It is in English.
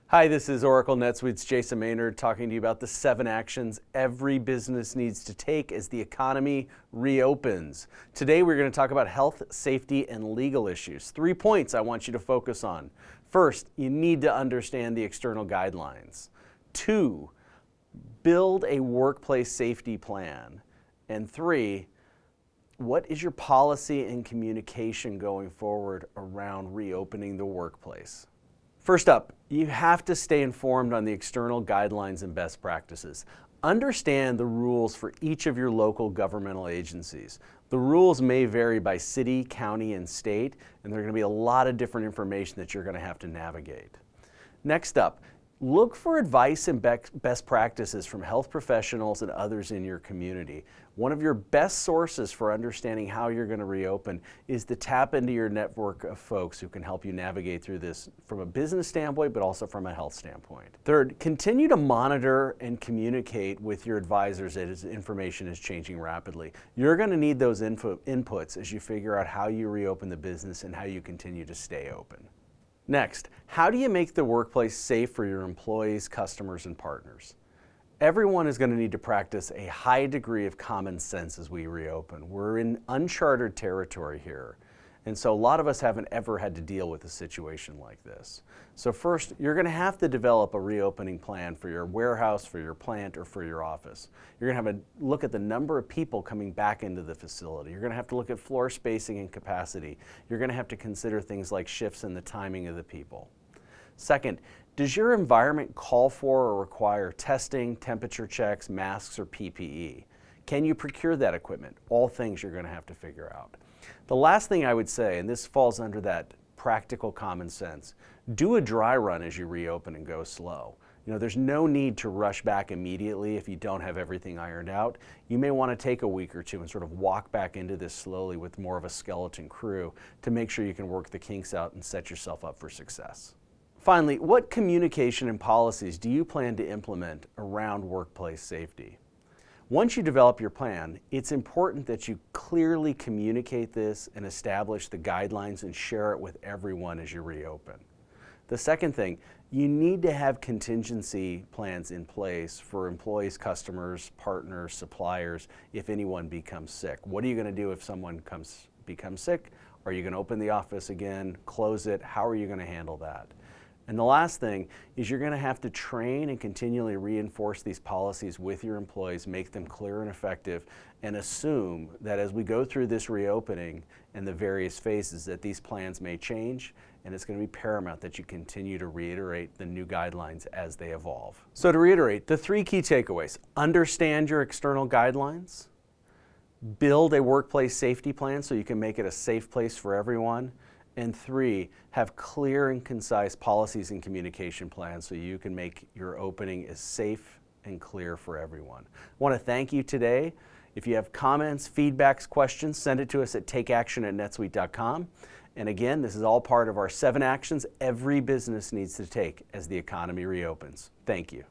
Hi, this is Oracle NetSuite's Jason Maynard talking to you about the 7 actions every business needs to take as the economy reopens. Today we're going to talk about health, safety, and legal issues. 3 points I want you to focus on. First, you need to understand the external guidelines. 2, build a workplace safety plan. And 3, what is your policy and communication going forward around reopening the workplace? First up, you have to stay informed on the external guidelines and best practices. Understand the rules for each of your local governmental agencies. The rules may vary by city, county, and state, and there are going to be a lot of different information that you're going to have to navigate. Next up, look for advice and best practices from health professionals and others in your community. One of your best sources for understanding how you're going to reopen is to tap into your network of folks who can help you navigate through this from a business standpoint, but also from a health standpoint. Third, continue to monitor and communicate with your advisors as information is changing rapidly. You're going to need those inputs as you figure out how you reopen the business and how you continue to stay open. Next, how do you make the workplace safe for your employees, customers, and partners? Everyone is going to need to practice a high degree of common sense as we reopen. We're in uncharted territory here, and so a lot of us haven't ever had to deal with a situation like this. So first, you're going to have to develop a reopening plan for your warehouse, for your plant, or for your office. You're going to have to look at the number of people coming back into the facility. You're going to have to look at floor spacing and capacity. You're going to have to consider things like shifts and the timing of the people. Second, does your environment call for or require testing, temperature checks, masks, or PPE? Can you procure that equipment? All things you're going to have to figure out. The last thing I would say, and this falls under that practical common sense, do a dry run as you reopen and go slow. There's no need to rush back immediately if you don't have everything ironed out. You may want to take a week or two and sort of walk back into this slowly with more of a skeleton crew to make sure you can work the kinks out and set yourself up for success. Finally, what communication and policies do you plan to implement around workplace safety? Once you develop your plan, it's important that you clearly communicate this and establish the guidelines and share it with everyone as you reopen. The second thing, you need to have contingency plans in place for employees, customers, partners, suppliers, if anyone becomes sick. What are you going to do if someone becomes sick? Are you going to open the office again, close it? How are you going to handle that? And the last thing is you're going to have to train and continually reinforce these policies with your employees, make them clear and effective, and assume that as we go through this reopening and the various phases that these plans may change, and it's going to be paramount that you continue to reiterate the new guidelines as they evolve. So to reiterate, the 3 key takeaways: understand your external guidelines, build a workplace safety plan so you can make it a safe place for everyone, and 3, have clear and concise policies and communication plans so you can make your opening as safe and clear for everyone. I want to thank you today. If you have comments, feedbacks, questions, send it to us at takeaction@netsuite.com. And again, this is all part of our 7 actions every business needs to take as the economy reopens. Thank you.